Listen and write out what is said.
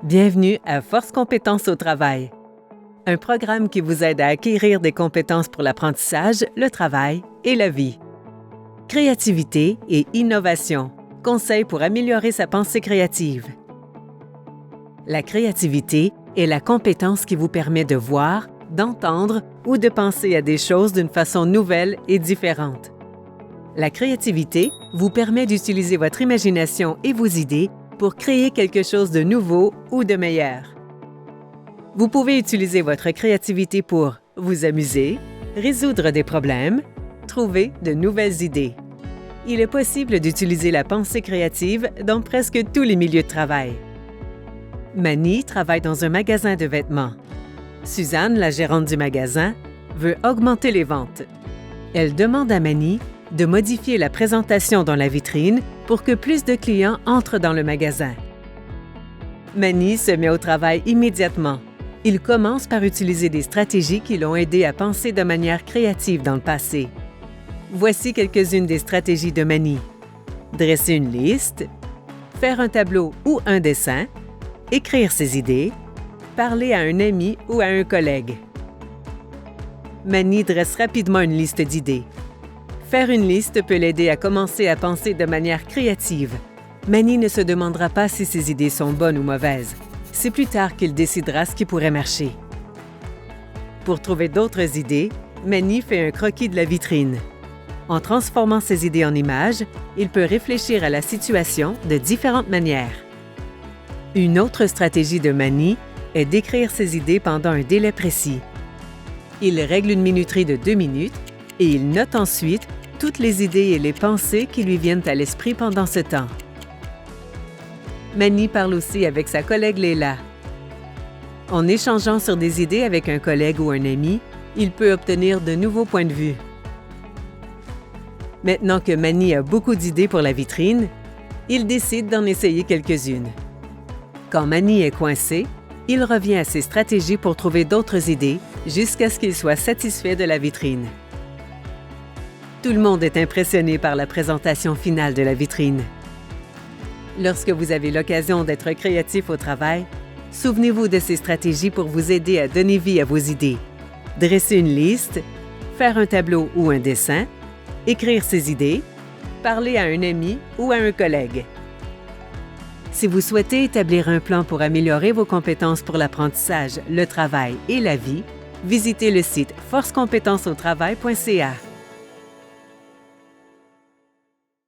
Bienvenue à Force Compétences au travail, un programme qui vous aide à acquérir des compétences pour l'apprentissage, le travail et la vie. Créativité et innovation, conseils pour améliorer sa pensée créative. La créativité est la compétence qui vous permet de voir, d'entendre ou de penser à des choses d'une façon nouvelle et différente. La créativité vous permet d'utiliser votre imagination et vos idées pour créer quelque chose de nouveau ou de meilleur. Vous pouvez utiliser votre créativité pour vous amuser, résoudre des problèmes, trouver de nouvelles idées. Il est possible d'utiliser la pensée créative dans presque tous les milieux de travail. Mani travaille dans un magasin de vêtements. Suzanne, la gérante du magasin, veut augmenter les ventes. Elle demande à Mani de modifier la présentation dans la vitrine pour que plus de clients entrent dans le magasin. Mani se met au travail immédiatement. Il commence par utiliser des stratégies qui l'ont aidé à penser de manière créative dans le passé. Voici quelques-unes des stratégies de Mani. Dresser une liste, faire un tableau ou un dessin, écrire ses idées, parler à un ami ou à un collègue. Mani dresse rapidement une liste d'idées. Faire une liste peut l'aider à commencer à penser de manière créative. Mani ne se demandera pas si ses idées sont bonnes ou mauvaises. C'est plus tard qu'il décidera ce qui pourrait marcher. Pour trouver d'autres idées, Mani fait un croquis de la vitrine. En transformant ses idées en images, il peut réfléchir à la situation de différentes manières. Une autre stratégie de Mani est d'écrire ses idées pendant un délai précis. Il règle une minuterie de 2 minutes et il note ensuite toutes les idées et les pensées qui lui viennent à l'esprit pendant ce temps. Mani parle aussi avec sa collègue Leila. En échangeant sur des idées avec un collègue ou un ami, il peut obtenir de nouveaux points de vue. Maintenant que Mani a beaucoup d'idées pour la vitrine, il décide d'en essayer quelques-unes. Quand Mani est coincé, il revient à ses stratégies pour trouver d'autres idées jusqu'à ce qu'il soit satisfait de la vitrine. Tout le monde est impressionné par la présentation finale de la vitrine. Lorsque vous avez l'occasion d'être créatif au travail, souvenez-vous de ces stratégies pour vous aider à donner vie à vos idées. Dresser une liste, faire un tableau ou un dessin, écrire ses idées, parler à un ami ou à un collègue. Si vous souhaitez établir un plan pour améliorer vos compétences pour l'apprentissage, le travail et la vie, visitez le site forcecompétenceautravail.ca.